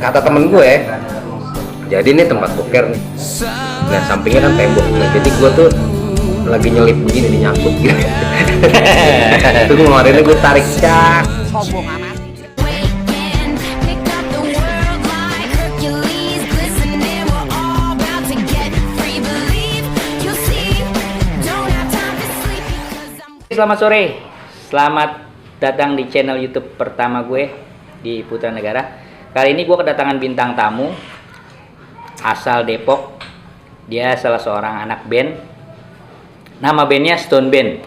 kata temen gue, jadi ini tempat boker nih. Nah sampingnya kan tembok. Nah jadi gue tuh lagi nyelip begini nih, nyangkut gitu. Itu kemarin gue tarik cak. Sombong amat. Selamat sore, selamat datang di channel YouTube pertama gue di Putra Negara. Kali ini gue kedatangan bintang tamu asal Depok. Dia salah seorang anak band. Nama bandnya Stone Band.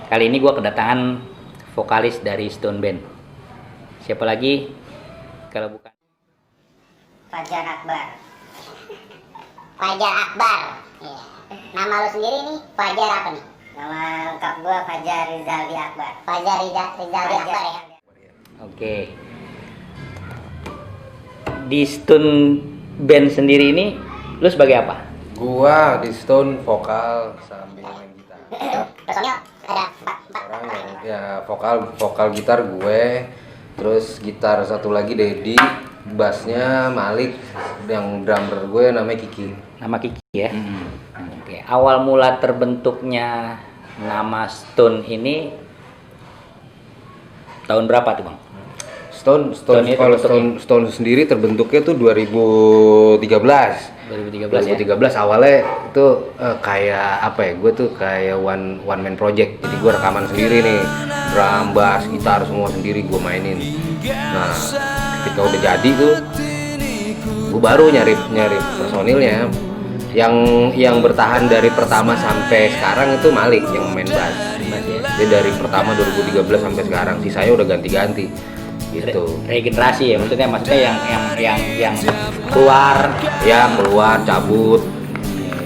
Kali ini gue kedatangan vokalis dari Stone Band. Siapa lagi kalau bukan Fajar Akbar. Fajar Akbar. Iya. Nama lu sendiri nih Fajar apa nih? Nama lengkap gua Fajar Rizaldi Akbar. Fajar Rizaldi Akbar ya. Oke. Di Stone Band sendiri ini lu sebagai apa? Gua di Stone vokal sambil main gitar. Personil ada empat Orang ya vokal gitar gue, terus gitar satu lagi Dedi, bassnya Malik, yang drummer gue namanya Kiki. Nama Kiki ya. Oke. Awal mula terbentuknya nama Stone ini tahun berapa tuh bang? Stone ini kalau terbentuknya? Stone sendiri terbentuknya tuh 2013. 2013 ya. Awalnya itu kayak apa ya? Gue tuh kayak one man project. Jadi gue rekaman sendiri nih, drum, bass, gitar semua sendiri gue mainin. Nah, ketika udah jadi tuh, gue baru nyari personilnya. Yang bertahan dari pertama sampai sekarang itu Malik yang main bass. Jadi dari pertama 2013 sampai sekarang, sisanya udah ganti-ganti. Gitu. Regenerasi ya, maksudnya yang keluar cabut,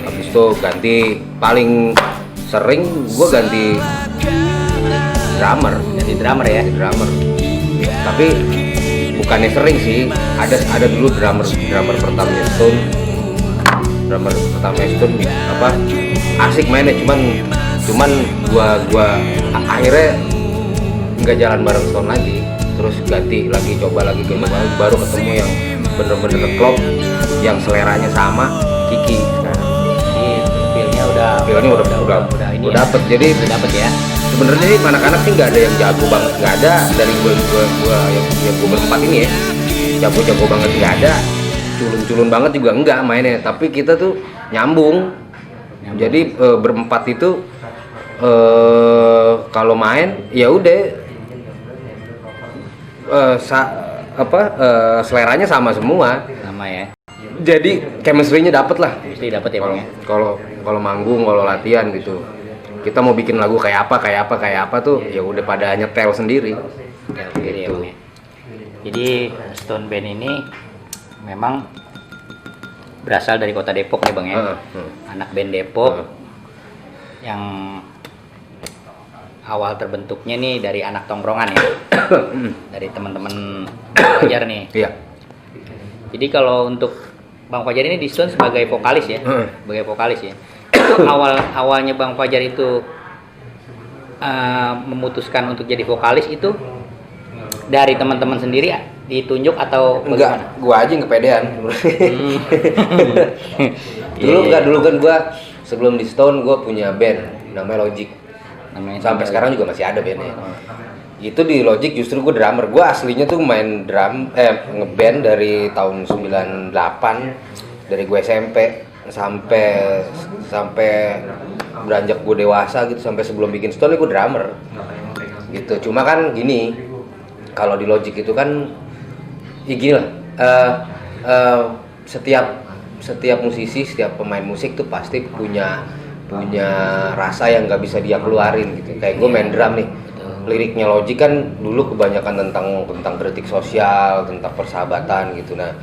habis itu ganti. Paling sering gue ganti drummer ya, tapi bukannya sering sih, ada dulu drummer pertamanya Stone apa asik mainnya, cuman gua akhirnya nggak jalan bareng Stone lagi, terus ganti lagi, coba lagi baru ketemu yang bener-bener klop, yang seleranya sama Kiki sekarang. Feelnya udah dapet. Jadi dapet ya. Sebenarnya sih anak-anak sih nggak ada yang jago banget, nggak ada dari gua yang gua berempat ini ya, jago banget nggak ada, culun banget juga enggak mainnya, tapi kita tuh nyambung. Jadi berempat itu kalau main ya udah seleranya sama semua. Sama ya. Jadi chemistry-nya dapet lah. Mesti dapet ya bang ya. Kalau manggung, kalau latihan gitu, kita mau bikin lagu kayak apa tuh ya udah pada nyetel sendiri. Ya, ya, bang, ya. Jadi Stone Band ini memang berasal dari kota Depok nih bang ya. Anak band Depok yang awal terbentuknya nih dari anak tongkrongan ya. Dari teman-teman Fajar nih. Iya. Jadi kalau untuk Bang Fajar ini di Stone sebagai vokalis ya. Awalnya Bang Fajar itu memutuskan untuk jadi vokalis itu dari teman-teman sendiri ditunjuk atau enggak, bagaimana? gua aja yang kepedean. Dulu kan gua sebelum di Stone gua punya band namanya Logic. Sampai sekarang juga masih ada bandnya. Itu di Logic justru gua drummer. Gua aslinya tuh main drum ngeband dari tahun 98, dari gua SMP sampai beranjak gua dewasa gitu, sampai sebelum bikin Stone gua drummer. Gitu. Cuma kan gini, kalau di Logic itu kan ya gini lah, setiap musisi, setiap pemain musik tuh pasti punya rasa yang nggak bisa dia keluarin gitu. Kayak gue main drum nih, liriknya Logic kan dulu kebanyakan tentang kritik sosial, tentang persahabatan gitu. Nah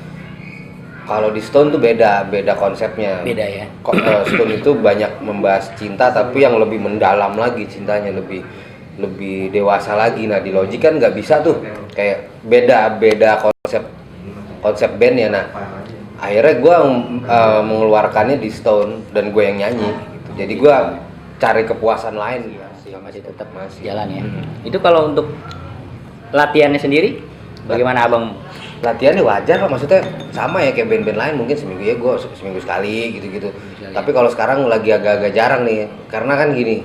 kalau di Stone tuh beda konsepnya. Beda ya. Stone itu banyak membahas cinta, tapi yang lebih mendalam lagi cintanya, lebih dewasa lagi. Nah di Logic kan nggak bisa tuh, kayak beda konsep band ya. Nah akhirnya gue mengeluarkannya di Stone dan gue yang nyanyi gitu. Jadi gue cari kepuasan lain. Masih tetap jalan ya. Itu kalau untuk latihannya sendiri bagaimana abang latihannya wajar lah, maksudnya sama ya kayak band-band lain, mungkin seminggu ya gue seminggu sekali gitu-gitu. Tapi kalau sekarang lagi agak-agak jarang nih, karena kan gini,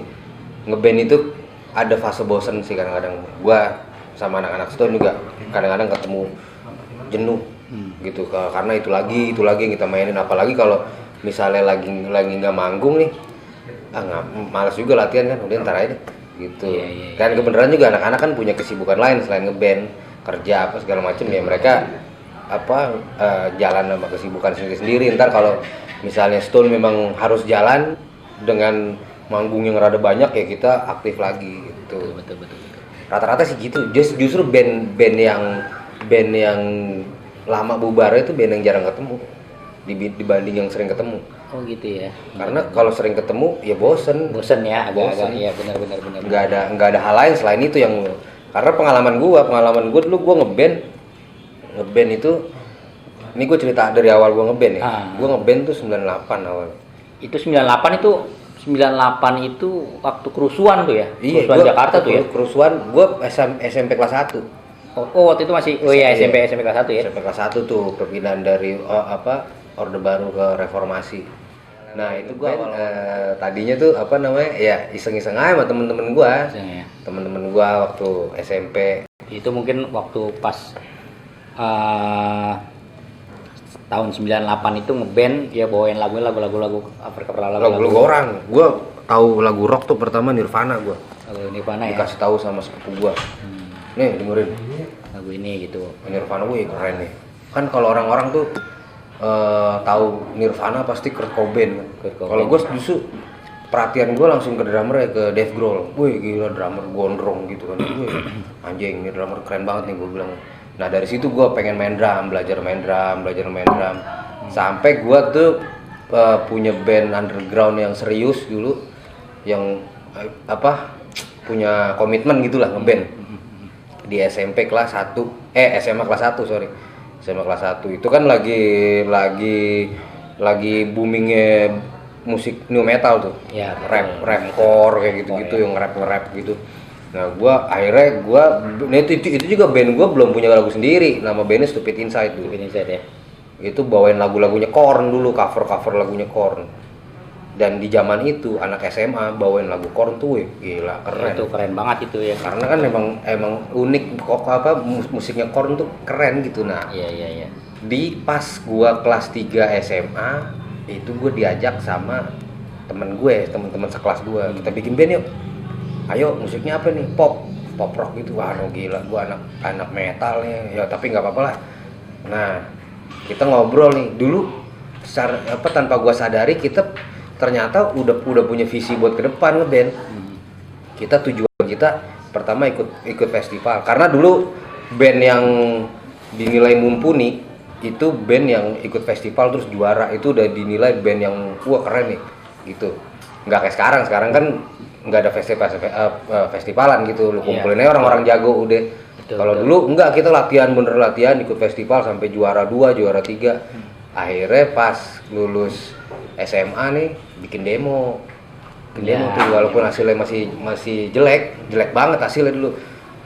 ngeband itu ada fase bosen sih kadang-kadang. Gue sama anak-anak Stone juga kadang-kadang ketemu jenuh gitu, karena itu lagi yang kita mainin. Apalagi kalau misalnya lagi nggak manggung nih, malas juga latihan kan, udah ntar aja gitu. Kan kebenaran juga anak-anak kan punya kesibukan lain selain ngeband, kerja apa segala macam ya, mereka jalan sama kesibukan sendiri. Ntar kalau misalnya Stone memang harus jalan dengan manggung yang rada banyak ya kita aktif lagi gitu. Betul. Rata-rata sih gitu. Justru band yang lama bubar itu band yang jarang ketemu dibanding yang sering ketemu. Oh gitu ya. Karena kalau sering ketemu ya bosen Ya, agak-agak ya benar. nggak ada hal lain selain itu yang, karena pengalaman gua dulu gua ngeband itu, ini gua cerita dari awal gua ngeband ya. Gua ngeband tuh 98 awal. Itu 98 itu waktu kerusuhan tuh ya. Iya, kerusuhan Jakarta tuh ya. Kerusuhan gua SMP kelas 1. Oh waktu itu masih SMP kelas 1 ya. SMP kelas 1 tuh perpindahan dari Orde Baru ke Reformasi. Nah itu gua tadinya tuh ya iseng-iseng aja sama temen-temen gua. Ya. Temen-temen gua waktu SMP. Itu mungkin waktu pas tahun 98 itu ngeband ya, bawain lagu orang. Gua tahu lagu rock tuh pertama Nirvana gua. Lagu Nirvana ya. Dikasih tahu sama sepupu gua. Nih dengerin Lagu ini gitu. Nirvana, wih keren nih. Kan kalau orang-orang tuh tahu Nirvana pasti Kurt Cobain kan. Kalau gue justru perhatian gue langsung ke drummer, ke Dave Grohl. Wih gila, drummer gondrong gitu kan. Wih anjing, ini drummer keren banget nih gue bilang. Nah dari situ gue pengen main drum, belajar main drum. Sampai gue tuh punya band underground yang serius dulu, yang punya komitmen gitulah ngeband. Di SMP kelas 1, SMA kelas 1 sorry. SMA kelas 1 itu kan lagi boomingnya musik new metal tuh. Ya, rapcore kayak gitu-gitu, yang nge-rap gitu. Nah, itu juga band gua belum punya lagu sendiri. Nama bandnya Stupid Inside dulu. Stupid Inside ya. Itu bawain lagunya Korn dulu, cover lagunya Korn. Dan di zaman itu anak SMA bawain lagu Korn tuh, gila keren. Itu keren banget itu ya. Karena kan emang unik kok musiknya Korn tuh keren gitu. Nah, iya. Di pas gua kelas 3 SMA itu gua diajak sama temen-temen sekelas gua, kita bikin band yuk. Ayo, musiknya apa nih? Pop rock gitu. Wah, gila, gua anak metal nih. Ya tapi nggak apa-apa lah. Nah, kita ngobrol nih. Dulu tanpa gua sadari kita ternyata udah punya visi buat ke depan ngeband. Tujuan kita pertama ikut festival. Karena dulu band yang dinilai mumpuni itu band yang ikut festival terus juara, itu udah dinilai band yang keren nih gitu. Nggak kayak sekarang kan nggak ada festivalan gitu, lu kumpulinnya orang-orang jago udah. Kalau dulu enggak, kita bener latihan ikut festival sampai juara 2, juara 3. Akhirnya pas lulus SMA nih bikin demo tuh, walaupun hasilnya masih jelek banget hasilnya dulu.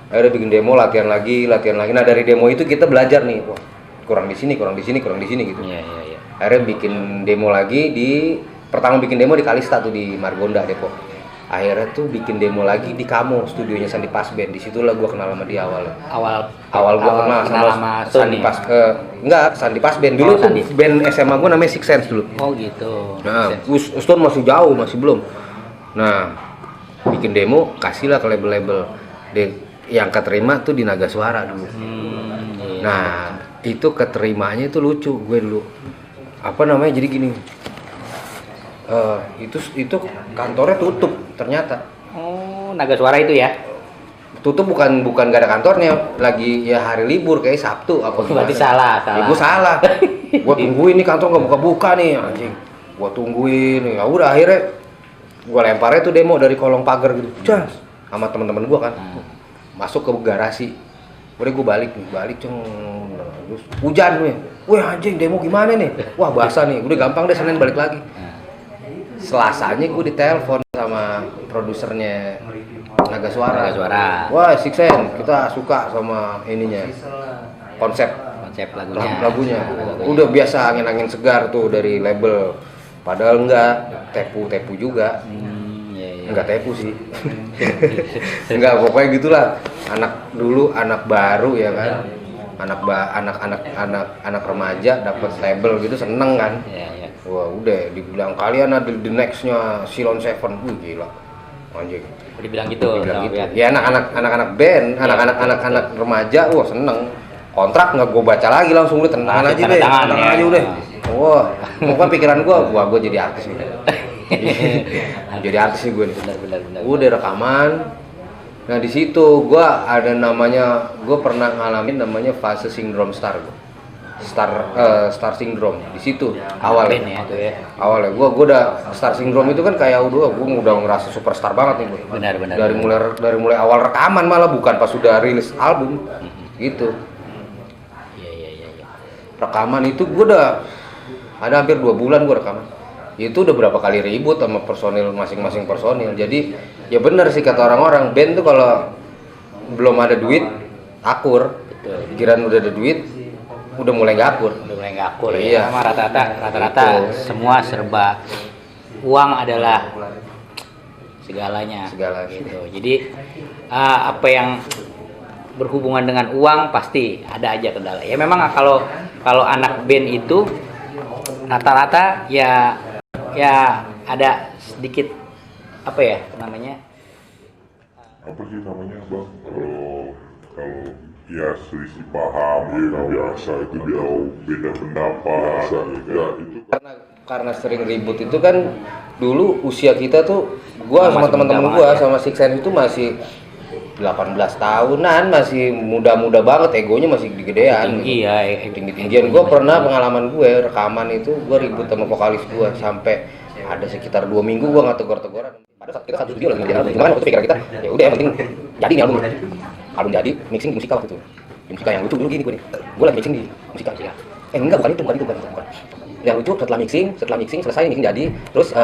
Akhirnya bikin demo, latihan lagi. Nah dari demo itu kita belajar nih, wah kurang di sini gitu. Iya. Akhirnya bikin demo lagi pertama bikin demo di Kalista tuh di Margonda Depok. Akhirnya tuh bikin demo lagi di Kamo, studionya Sandi Pasband. Disitulah gue kenal sama dia awal gue kenal sama Sandi Sandi Pasband dulu tuh band SMA gue namanya Six Sense dulu. Oh gitu. Nah, Stone masih jauh, masih belum. Nah, bikin demo, kasihlah ke label-label. Yang keterima tuh di Naga Suara dulu. Iya. Nah, itu keterimanya itu lucu gue dulu. Jadi gini. Itu kantornya tutup ternyata. Oh, Naga Suara itu ya. Tutup bukan gak ada kantornya, lagi ya hari libur kayak Sabtu apa. Berarti salah. Ya, gue salah. Gue tungguin nih kantor nggak buka nih anjing. Gue tungguin. Ya udah akhirnya gue lemparnya tuh demo dari kolong pagar gitu. Jas sama teman-teman gue kan. Masuk ke garasi. Udah gue balik terus hujan nih. Wah anjing, demo gimana nih? Wah basah nih. Udah gampang deh, Senin balik lagi. Selasanya gue ditelepon sama produsernya Naga Suara. Wah, Wah, Six Sense, kita suka sama ininya. Konsep konsep lagunya. Lagunya udah biasa angin-angin segar tuh dari label, padahal enggak tepu juga. Iya, iya. Enggak tepu sih. Enggak, pokoknya gitulah. Anak baru ya kan. Anak remaja dapat label gitu seneng kan. Iya, iya. Wah, udah dibilang kalian ada the next-nya Silon Seven. Gila. Anjing. Dibilang gitu. Dibilang gitu. Pihak. Ya anak-anak band, anak remaja, wah seneng. Kontrak nggak gue baca lagi, langsung udah tenang aja deh. Tenang aja udah. Wah, pokoknya pikiran gue jadi artis nih. Jadi artis nih gue nih. Benar. Udah rekaman. Nah di situ gue ada namanya, gue pernah ngalamin namanya fase syndrome star. Star syndrome di situ awalnya. Ya, itu ya. Awalnya gue udah star syndrome itu kan kayak gue udah ngerasa superstar banget nih gue. Benar. Dari mulai awal rekaman, malah bukan pas sudah rilis album gitu. Iya. Rekaman itu gue udah ada hampir 2 bulan gue rekaman. Itu udah berapa kali ribut sama personil, masing-masing personil. Jadi ya benar sih kata orang-orang, band tuh kalau belum ada duit akur. Betul. Pikiran udah ada duit udah mulai nggak akur. Udah mulai nggak akur Iya. ya. Sama rata-rata semua serba uang adalah segalanya. Gitu. Jadi apa yang berhubungan dengan uang pasti ada aja kendala. Ya memang kalau anak band itu rata-rata ya ada sedikit apa ya namanya? Apa sih namanya bang? Kalau ya selisih paham ya biasa itu dia beda pendapat ya itu Karena sering ribut itu kan dulu usia kita tuh gua sama teman-teman gua sama Six Sense itu masih 18 tahunan, masih muda-muda banget, egonya masih gedean. Tinggi ya, tinggi-tinggian. Gue pernah pengalaman gue rekaman itu, gue ribut sama vokalis gue sampai ada sekitar 2 minggu gue nggak tegur-teguran. Padahal kita satu studio lagi ngerjain album. Gimana waktu itu pikiran kita? Ya udah yang penting jadi nih album jadi, mixing di Musika waktu itu. Di Musika yang lucu dulu gini gue nih. Gue lagi mixing di Musika ya. Enggak, bukan itu. Yang lucu setelah mixing selesai mixing jadi, terus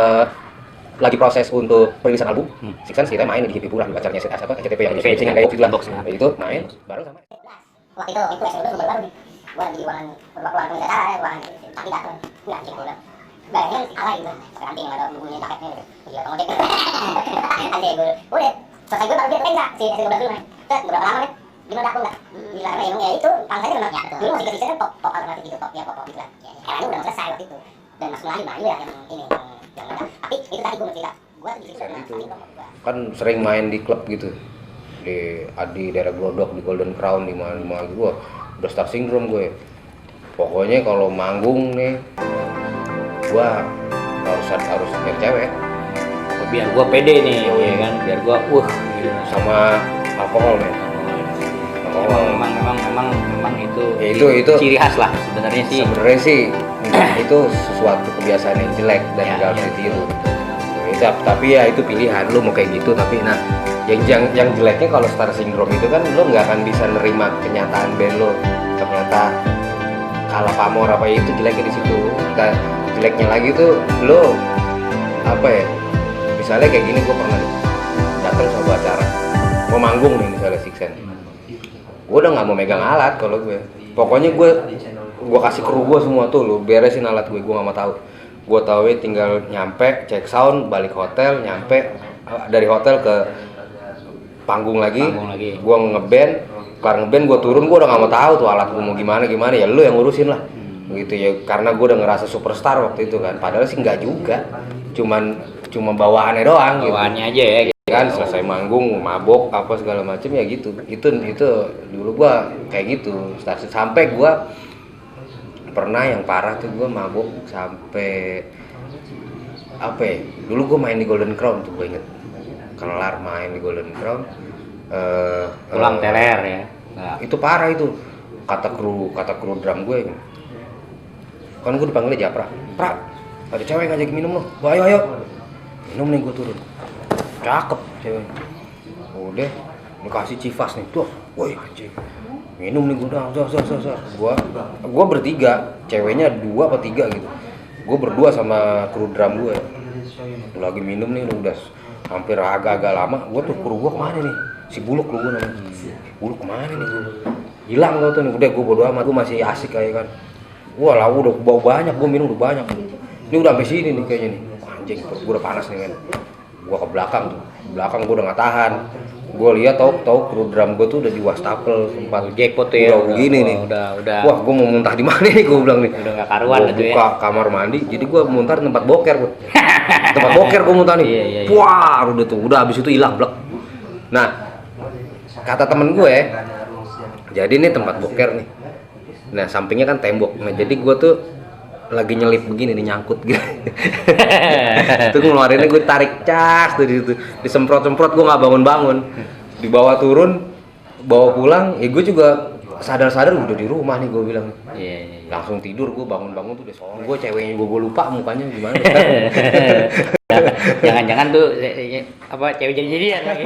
lagi proses untuk perilisan album. Six Sense kita main di Hippie Pura di acaranya SCTP yang mixing yang kayak gitu lah. Itu main bareng sama Waktu itu SLB tuh baru nih. Gua lagi di ruangan pengacara ya, ruangan tapi datang. Enggak anjing gua bilang. Gayanya kalah gitu. Pakai anting ada bunyinya jaketnya gitu. Gila kamu cek. Anjing gua. Udah. Selesai gua baru dia enggak si SLB dulu main. Set berapa lama nih? Gimana aku enggak? Gila emang ya itu pangsanya benar. Ya, dulu masih kecil kan pop alternatif gitu, pop gitu lah. Ya, karena udah selesai waktu itu. Dan Mas Melayu Bayu ya yang ini yang enggak. Tapi itu tadi gua mau cerita. Gua di situ kan sering main di klub gitu di daerah Glodok, di Golden Crown, di mana gue udah star syndrome gue. Pokoknya kalau manggung nih gue harus nyari cewek biar gua pede nih ya kan, biar gua gitu. sama alkohol nih. Memang itu Ya, itu ciri khas lah sebenarnya sih. Sebenarnya sih itu sesuatu kebiasaan yang jelek dan Ya, nggak harus ya. ditiru. Tapi ya itu pilihan lu mau kayak gitu. Tapi nah yang jeleknya kalau star syndrome itu kan lu nggak akan bisa nerima kenyataan band lu ternyata kalah pamor apa itu jeleknya di situ. Nah, jeleknya lagi tuh lu apa ya, misalnya kayak gini, gue pernah datang sebuah acara mau manggung nih misalnya Six Sense, gue udah nggak mau megang alat. Kalau gue pokoknya gue kasih kru gue semua tuh, lu beresin alat gue nggak mau tahu. Gue tahu tinggal nyampe cek sound, balik hotel, nyampe dari hotel ke panggung lagi. Gue ngeband, kelar ngeband gue turun, gue udah nggak mau tahu tuh alat gue mau gimana ya lu yang ngurusin lah. Gitu ya, karena gue udah ngerasa superstar waktu itu kan, padahal sih nggak juga, cuma bawaannya doang. Bawaannya aja ya gitu. Kan selesai manggung mabok apa segala macem ya gitu. Itu dulu gue kayak gitu. Sampai gue pernah yang parah tuh, gue mabok sampai apa ya, dulu gue main di Golden Crown tuh, gue inget kelar main di Golden Crown, pulang teler ya. Nah, itu parah itu, kata kru drum gue kan, gue dipanggilnya Japra, ada cewek ngajak minum loh, ayo minum nih. Gue turun, cakep cewek, udah dikasih civas nih tuh, woi anjing minum nih. Gue bertiga, ceweknya 2 apa 3 gitu, gue berdua sama kru drum gue lagi minum nih, udah hampir agak lama. Gue tuh kru gue kemana nih, si Buluk kru gue namanya, Buluk kemana nih gue, hilang lo tuh nih. Udah gue bodo amat, gue masih asik kayak kan. Wah lah udah bau banyak, gue minum udah banyak. Ini udah sampai sini nih kayaknya nih. Wah, anjing perut gue udah panas nih kan. Gue ke belakang tuh, belakang gue udah nggak tahan. Gue lihat tahu kru drum gue tuh udah di wastafel tempat jackpot tuh ya. udah begini nih. Udah. Wah, gue mau muntah di mana nih? Gue bilang nih. Udah nggak karuan Gue itu ya. buka kamar mandi, jadi gue muntah di tempat boker, Bud. Tempat boker gue muntah nih. Iya. Wah, udah tuh, udah habis itu hilang blek. Nah, kata temen gue, jadi ini tempat boker nih. Nah, sampingnya kan tembok. Nah, jadi gue tuh lagi nyelip begini nih, nyangkut gitu. Itu ngeluarinnya gue tarik cas tuh di situ. Disemprot-semprot, gue nggak bangun-bangun. Dibawa turun, bawa pulang, gue juga sadar-sadar udah di rumah nih, gue bilang. Iya. Langsung tidur, gue bangun-bangun tuh udah sore. Gue ceweknya gue lupa mukanya gimana. Jangan-jangan tuh apa cewek jadi-jadian lagi.